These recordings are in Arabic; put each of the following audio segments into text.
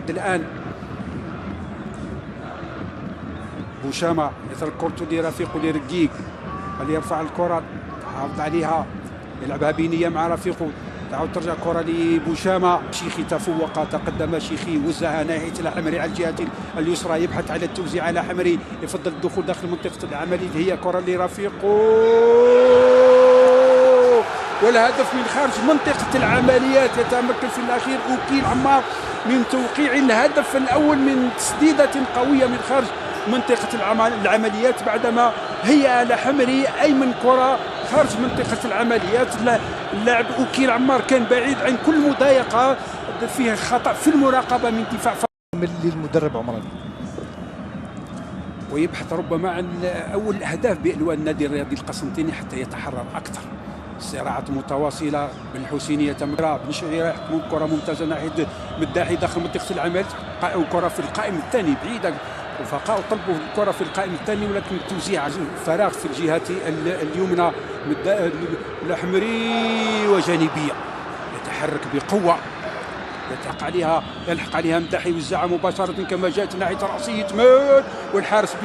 لحد الآن بوشامة يترك كرته لرفيقه لرقيق، اللي يرفع الكرة حافظ عليها يلعبها بينية مع رفيقه، تعود ترجع الكرة لبوشامة. شيخي تفوق، تقدم شيخي، وزعها ناحية الحمري على الجهة اليسرى، يبحث على التوزيع على حمري، يفضل الدخول داخل منطقة العملية، هي كرة لرفيقه والهدف من خارج منطقة العمليات. يتمكن في الأخير أوكيل عمار من توقيع الهدف الأول من تسديدة قوية من خارج منطقة العمليات، بعدما هي الحمري أيمن كرة خارج منطقة العمليات. اللاعب أوكيل عمار كان بعيد عن كل مضايقة، فيه خطأ في المراقبة من دفاع للمدرب عمران، ويبحث ربما عن أول أهداف بألوان النادي الرياضي القسنطيني حتى يتحرر أكثر. صراعات متواصلة، بن حسيني تمرة، بن شعيرة يحكمون كرة ممتازة ناحية مداحي داخل منطقة العمل، كرة في القائم الثاني بعيدة، وفقاء طلبوا الكرة في القائم الثاني ولكن توزيع فراغ في الجهة اليمنى. الحمري وجانبية يتحرك بقوة، يلحق عليها مداحي، يوزعها مباشرة كما جاءت ناحية رأسية مان، والحارس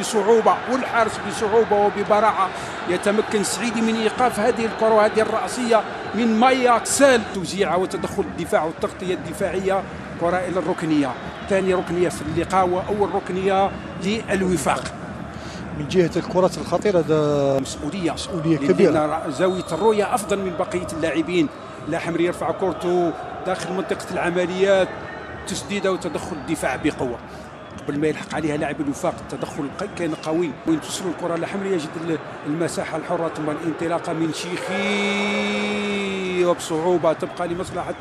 بصعوبة وببراعة يتمكن سعيدي من إيقاف هذه الكرة وهذه الرأسية من مايا كسال. توزيعها وتدخل الدفاع والتغطية الدفاعية، كرة إلى الركنية، ثاني ركنية في اللقاء وأول ركنية للوفاق. من جهة الكرات الخطيرة ده مسؤولية كبيرة، زاوية الرؤية أفضل من بقية اللاعبين. الحمري يرفع كرته داخل منطقة العمليات، تسديدة وتدخل الدفاع بقوة قبل ما يلحق عليها لاعب الوفاق. التدخل كان قوي، وين توصل الكرة الحمري يجد المساحة الحرة ثم الانطلاقة من شيخي وبصعوبة تبقى لمصلحة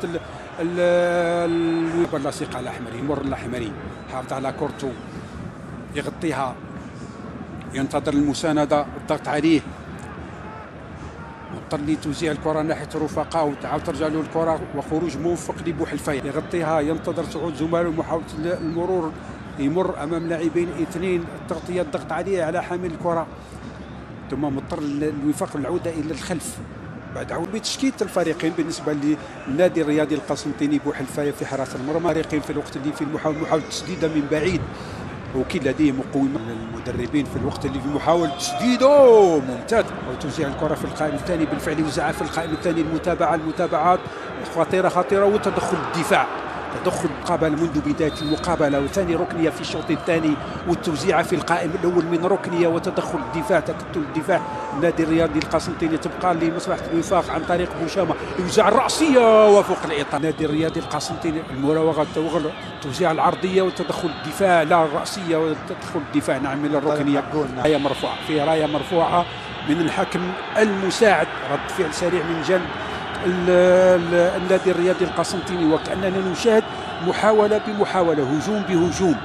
اللاصقة على الأحمري. يمر الأحمري حافظ على كرته يغطيها، ينتظر المساندة، الضغط عليه، مضطر لتوزيع الكرة ناحية رفقاء وتعاود ترجع له الكرة وخروج موفق لبوحلفاية، يغطيها، ينتظر صعود زملاء محاولة المرور، يمر أمام لاعبين اثنين، التغطية، الضغط عليه على حامل الكرة، ثم مضطر الوفاق العودة إلى الخلف بعد عود بتشكيلة الفريقين. بالنسبة للنادي الرياضي القسنطيني بوحلفاية في حراسة المرمى، فريقين في الوقت اللي في محاولة تسديدة من بعيد، وكيل لديه مقومات المدربين في الوقت اللي في محاولة تسديده ممتاز، وتوزيع الكرة في القائم الثاني، بالفعل يوزعها في القائم الثاني. المتابعات خطيرة وتدخل الدفاع، تدخل المقابلة منذ بداية المقابلة، وثاني ركنية في الشوط الثاني، والتوزيع في القائم الأول من ركنية وتدخل الدفاع، تكتل الدفاع. النادي الرياضي القسنطيني تبقى لمصلحة الوفاق عن طريق بوشامة، يوزع الرأسية وفوق الإطار. النادي الرياضي القسنطيني المراوغة، توزيع العرضية وتدخل الدفاع، لا الرأسية وتدخل الدفاع، نعم، من الركنية. راية مرفوعة، في راية مرفوعة من الحكم المساعد، رد فعل سريع من جانب النادي الرياضي القسنطيني، وكأننا نشاهد محاولة بمحاولة، هجوم بهجوم.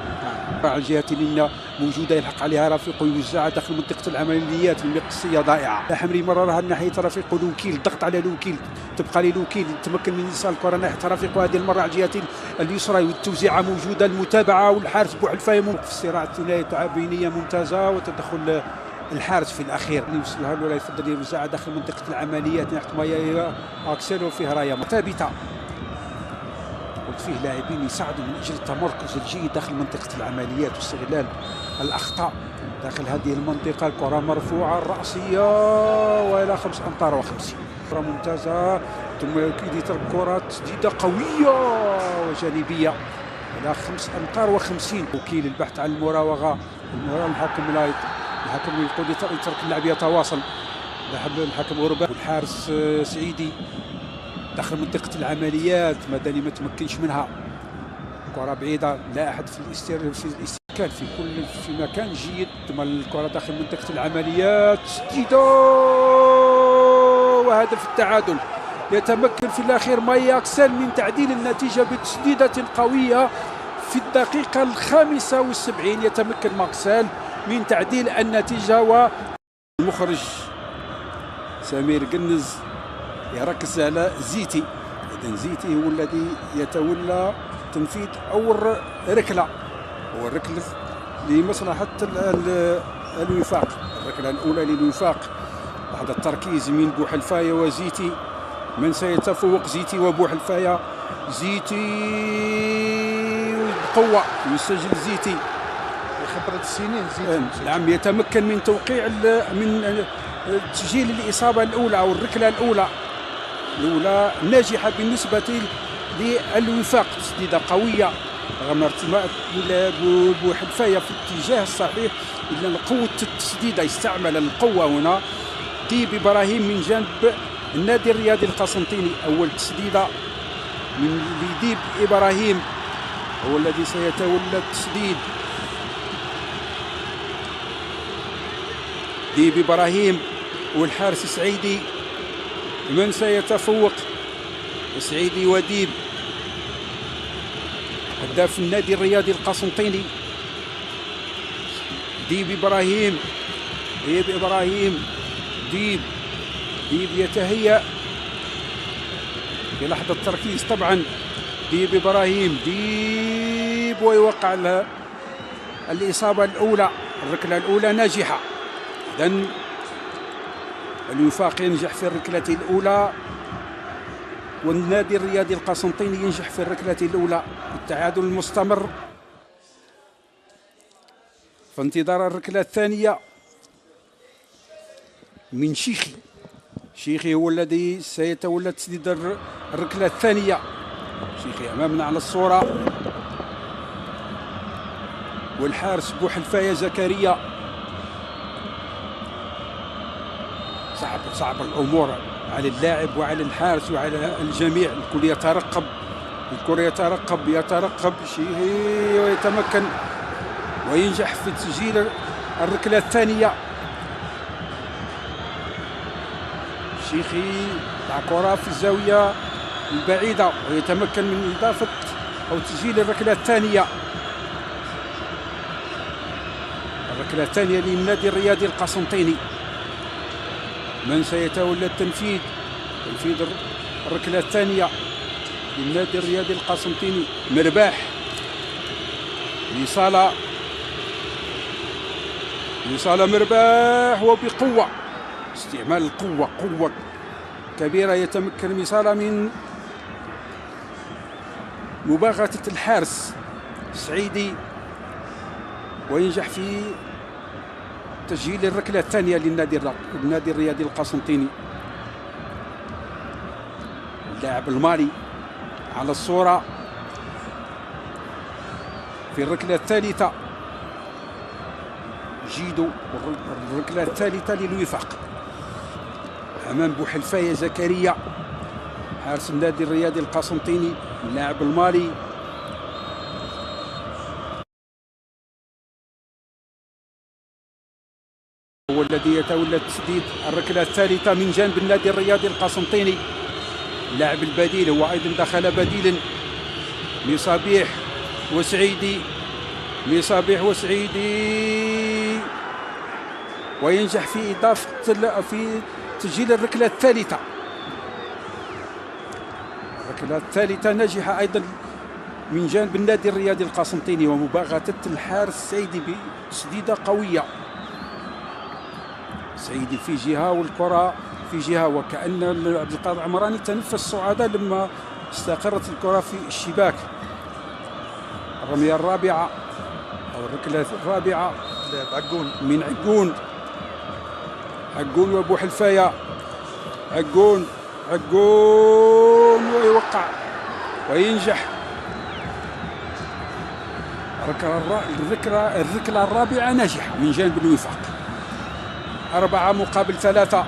على الجهة اليمنى موجودة، يلحق عليها رفيقه، يوزعها داخل منطقة العمليات، المقصية ضائعة. الحمري مررها ناحية رفيقه لوكيل، الضغط على لوكيل، تبقى لوكيل، يتمكن من إيصال الكرة ناحية رفيقه، هذه المرة على الجهة اليسرى، والتوزيعة موجودة، المتابعة، والحارس بوحلفاية في الصراع الثنائي تعبينية ممتازة، وتدخل الحارس في الاخير اللي يوصلها له، لا يفضل يوزعها داخل منطقه العمليات ناحيه مايا اكسل، وفيه رايه ثابته، وفيه لاعبين يساعدوا من اجل التمركز الجيد داخل منطقه العمليات واستغلال الاخطاء داخل هذه المنطقه. الكره مرفوعه الراسيه والى 5 أمتار و50، كره ممتازه، ثم يكيد يترك كره تسديده قويه وجانبيه الى 5 أمتار و50. وكيل البحث عن المراوغه، الحكم يقول يترك اللاعب يتواصل، الحكم أوروبا، والحارس سعيدي داخل منطقة العمليات، ماداني ما تمكنش منها، كرة بعيدة، لا أحد في الاستكان في مكان جيد، ثم الكرة داخل منطقة العمليات، تسديدة وهدف التعادل. يتمكن في الأخير مايا أكسل من تعديل النتيجة بتسديدة قوية في الدقيقة 75، يتمكن ماكسال من تعديل النتيجة. والمخرج سمير قنز يركز على زيتي، إذن زيتي هو الذي يتولى تنفيذ أول ركلة، هو الركلة لمصلحة الوفاق، الركلة الأولى للوفاق بعد التركيز من بوحلفاية وزيتي. من سيتفوق، زيتي وبوحلفاية؟ زيتي بقوة يسجل زيتي خبرة السنين زيتي. نعم يتمكن من توقيع من تسجيل الإصابة الأولى أو الركلة الأولى ناجحة بالنسبة للوفاق. تسديدة قوية رغم ارتماء بوحدفاية في الاتجاه الصحيح، إلا قوة التسديدة يستعمل القوة هنا. ديب إبراهيم من جانب النادي الرياضي القسنطيني، أول تسديدة من ديب إبراهيم هو الذي سيتولى التسديد. ديب إبراهيم والحارس سعيدي، من سيتفوق؟ سعيدي وديب. هداف النادي الرياضي القسنطيني ديب إبراهيم. ديب يتهيأ في لحظة تركيز طبعا. ديب إبراهيم ويوقع الإصابة الأولى، الركلة الأولى ناجحة. إذن الوفاق ينجح في الركلة الأولى والنادي الرياضي القسنطيني ينجح في الركلة الأولى. التعادل المستمر في انتظار الركلة الثانية من شيخي هو الذي سيتولى تسديد الركلة الثانية. شيخي أمامنا على الصورة، والحارس بوحدفاية زكريا. صعب الأمور على اللاعب وعلى الحارس وعلى الجميع. الكل يترقب شيخي ويتمكن وينجح في تسجيل الركلة الثانية. شيخي مع كرة في الزاوية البعيدة ويتمكن من إضافة أو تسجيل الركلة الثانية. الركلة الثانية للنادي الرياضي القسنطيني. من سيتولى تنفيذ الركلة الثانية للنادي الرياضي القسنطيني؟ مرباح. وصال مرباح وبقوة، استعمال القوة، قوة كبيرة. يتمكن وصال من مباغتة الحارس سعيدي وينجح في تسجيل الركلة الثانية للنادي الرياضي القسنطيني. اللاعب المالي على الصورة في الركلة الثالثة. جيدو الركلة الثالثة للوفاق أمام بوحدفاية زكريا حارس النادي الرياضي القسنطيني. اللاعب المالي هو الذي يتولى تسديد الركلة الثالثة من جانب النادي الرياضي القسنطيني. اللاعب البديل هو أيضا دخل بديلا، مصابيح وسعيدي وينجح في في تسجيل الركلة الثالثة. الركلة الثالثة ناجحة أيضا من جانب النادي الرياضي القسنطيني ومباغتة الحارس سعيدي بتسديدة قوية. سعيدي في جهة والكرة في جهة، وكأن عبد القادر عمراني تنفس الصعادة لما استقرت الكرة في الشباك. الرمية الرابعة أو الركلة الرابعة من عقون وبوحدفاية. عقون ويوقع وينجح. الركلة الرابعة ناجحة من جانب الوفاق. 4-3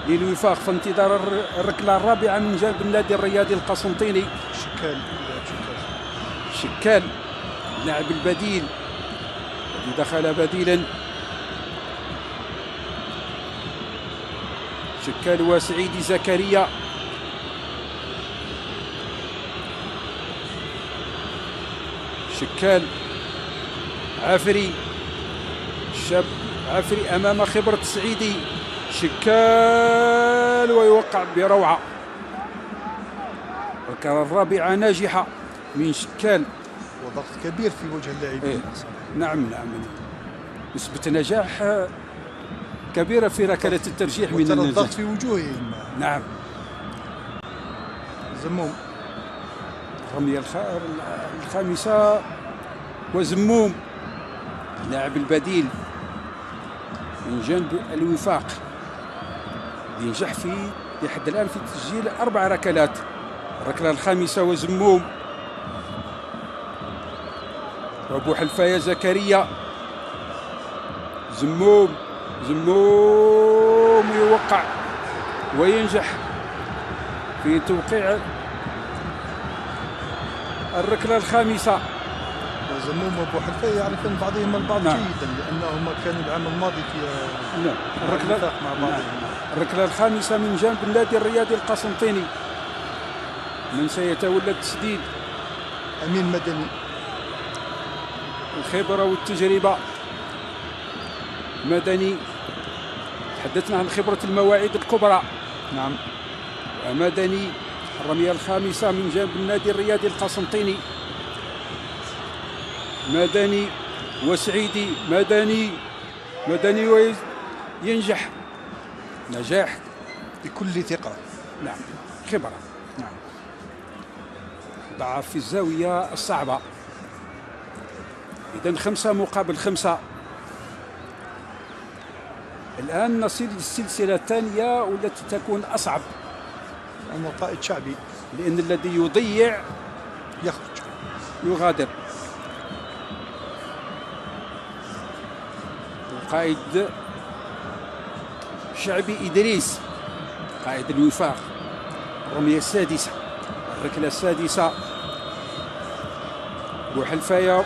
للوفاق في انتظار الركلة الرابعة من جانب النادي الرياضي القسنطيني. شكال اللاعب البديل الذي دخل بديلا. شكال وسعيدي زكريا. شكال عفري، الشاب عفري أمام خبرة سعيدي. شكال ويوقع بروعة. الكرة الرابعة ناجحة من شكال وضغط كبير في وجه اللاعبين. نعم نسبة نجاح كبيرة في ركلة الترجيح من النجاح. الضغط في وجوههم. نعم. زموم الرمية الخامسة وزموم لاعب البديل من جانب الوفاق ينجح في لحد الآن في تسجيل 4 ركلات. الركلة الخامسة وزموم وابو حلفاية زكريا. زموم يوقع وينجح في توقيع الركلة الخامسة. زموم وابو حلفاية يعرفون بعضهم البعض نعم. جيدا لانهم كانوا العام الماضي في نعم. الركلة مع بعضهم. نعم. الركلة الخامسة من جانب النادي الرياضي القسنطيني. من سيتولى التسديد؟ امين مدني. الخبرة والتجربة مدني. تحدثنا عن خبرة المواعيد الكبرى. نعم. مدني. الرمية الخامسة من جانب النادي الرياضي القسنطيني. مدني وسعيدي. مدني وينجح نجاح بكل ثقة. نعم. خبرة. نعم. ضعف في الزاوية الصعبة. إذن 5 مقابل 5. الآن نصل للسلسلة الثانية والتي تكون أصعب. أنا قائد شعبي لأن الذي يضيع يخرج يغادر. القائد شعبي إدريس قائد الوفاق. الرمية السادسة. الركلة السادسة. ابو حلفاية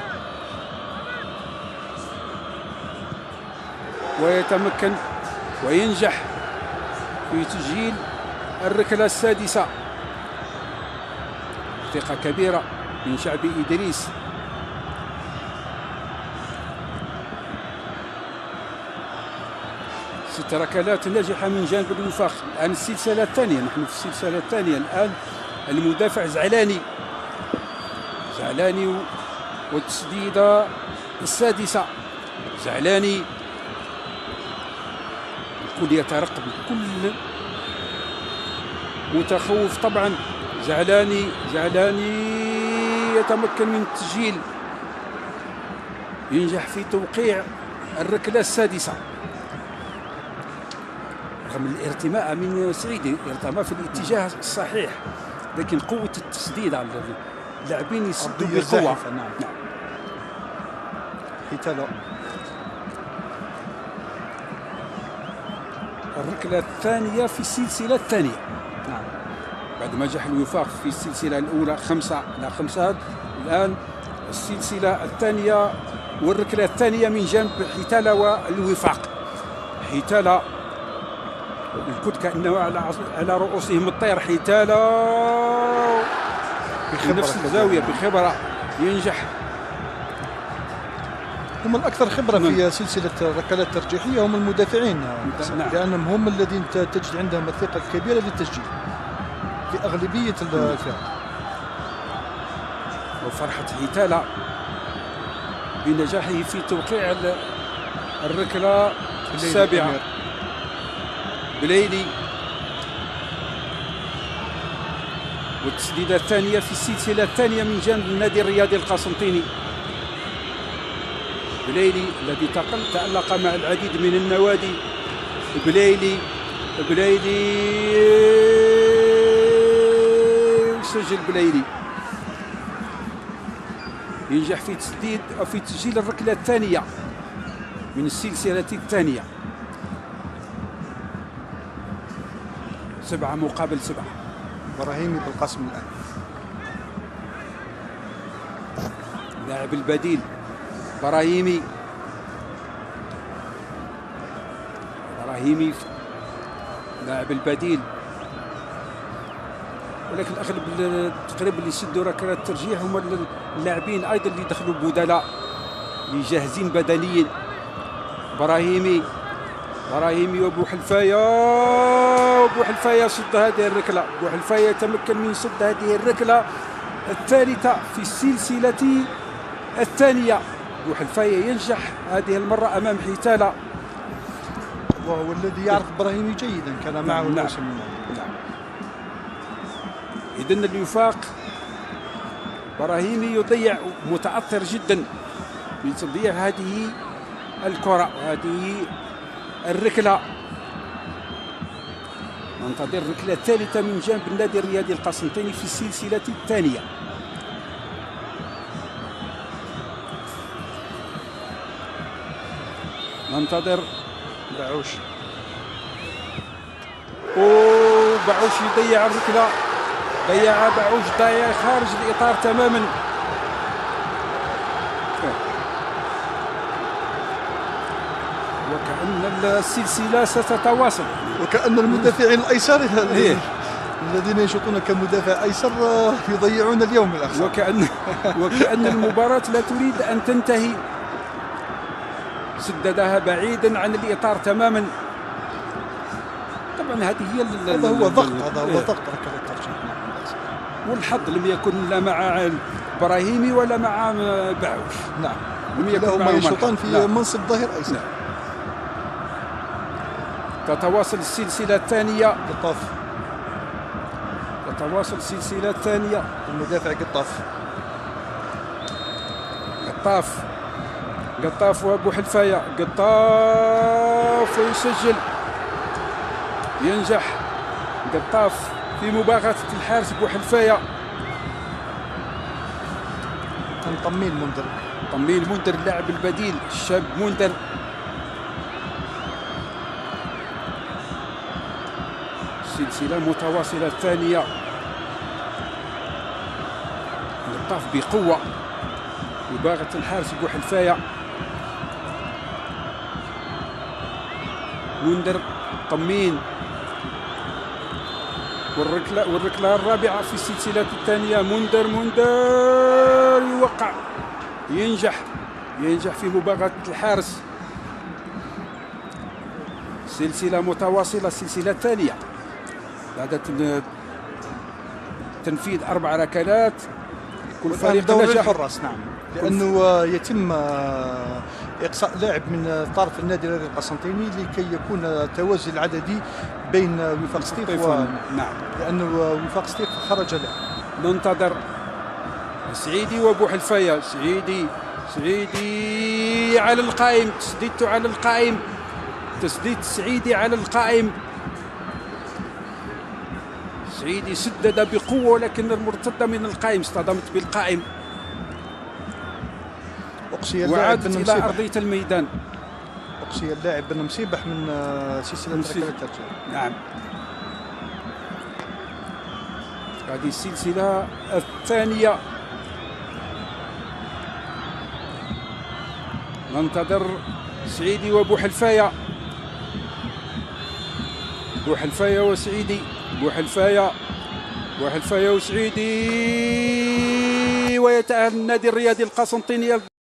ويتمكن وينجح في تسجيل الركلة السادسة. ثقة كبيرة من شعبي إدريس. ست ركلات ناجحة من جانب الوفاق. الآن السلسلة الثانية. نحن في السلسلة الثانية الآن. المدافع زعلاني والتسديدة السادسة. زعلاني. الكل يترقب، الكل متخوف طبعا. زعلاني يتمكن من التسجيل. ينجح في توقيع الركلة السادسة رغم الارتماء من سعيدي. ارتمى في الاتجاه الصحيح لكن قوة التسديد على اللاعبين يسدوا بقوة. نعم. حيتالا. الركلة الثانية في السلسلة الثانية. نعم. بعد ما نجح الوفاق في السلسلة الأولى 5-5. الآن السلسلة الثانية والركلة الثانية من جانب حيتالا والوفاق. حيتالا الكل كأنه على رؤوسهم الطير. حيتالا في نفس الزاوية بخبرة ينجح. هم الأكثر خبرة في سلسلة الركلات الترجيحية هم المدافعين. نعم. لأنهم هم الذين تجد عندهم الثقة الكبيرة للتسجيل في أغلبية الفرق. وفرحة حيتالا بنجاحه في توقيع الركلة السابعة. بليلي والتسديدة الثانية في السلسلة الثانية من جانب النادي الرياضي القسنطيني. بليلي الذي تألق مع العديد من النوادي. بليلي سجل بليلي. ينجح في تسديد أو في تسجيل الركلة الثانية من السلسلة الثانية. 7 مقابل 7. براهيمي بالقسم الآن. لاعب البديل براهيمي لاعب البديل. ولكن الاغلب تقريبا اللي يسدوا ركلات الترجيح هما اللاعبين ايضا اللي دخلوا بدلاء اللي جاهزين بدنيا. براهيمي وابو حلفاية صد هذه الركلة. ابو حلفاية يتمكن من صد هذه الركلة الثالثة في السلسلة الثانية. ابو حلفاية ينجح هذه المرة امام حيتالا وهو الذي يعرف براهيمي جيدا كان معه الموسم. نعم. إذن الوفاق براهيمي يضيع، متأثر جدا بتضييع هذه الكرة وهذه الركلة. ننتظر الركلة الثالثة من جانب النادي الرياضي القسنطيني في السلسلة الثانية. ننتظر بعوش. بعوش يضيع الركلة، ضيع بعوش، ضيع خارج الإطار تماما. وكأن السلسلة ستتواصل، وكأن المدافعين الأيسر الذين يشوطون كمدافع أيسر يضيعون اليوم الأخير. وكأن المباراة لا تريد أن تنتهي. سددها بعيدا عن الإطار تماما. طبعا هذه هي هذا هو ضغط، هذا هو ضغط ركلة الترجيح. والحظ لم يكن لا مع براهيمي ولا مع بعوش. نعم، لم يكن هما يشوطان في منصب ظهير أيسر. نعم. تتواصل السلسلة الثانية. تتواصل السلسلة الثانية. المدافع قطاف وابو حلفاية. قطاف ويسجل، ينجح قطاف في مباغتة الحارس بو حلفاية. طميل منذر اللاعب البديل الشاب منذر. سلسلة متواصلة الثانية. قطاف بقوة، مباغتة الحارس بو حلفاية. منذر، طمين، والركلة الرابعة في السلسلة الثانية. منذر يوقع، ينجح في مباغتة الحارس. سلسلة متواصلة، السلسلة الثانية بعد تنفيذ 4 ركلات. كل فريق دوري نجح. الحراس. نعم، لأنه يتم إقصاء لاعب من طرف النادي الرياضي القسنطيني لكي يكون التوازي العددي بين وفاق سطيف نعم، لأنه وفاق سطيف خرج لاعب. ننتظر سعيدي وابو حلفاية. سعيدي على القائم، تسديدته على القائم، تسديد سعيدي على القائم. سعيدي سدد بقوة ولكن المرتدة من القائم اصطدمت بالقائم وعادت إلى أرضية الميدان. أقصي اللاعب بن مصيبح من سلسلة ركلات الترجيح. نعم، هذه السلسلة الثانية. ننتظر سعيدي وابو حلفاية. بو حلفاية وسعيدي. بو حلفاية وسعيدي. ويتأهل النادي الرياضي القسنطيني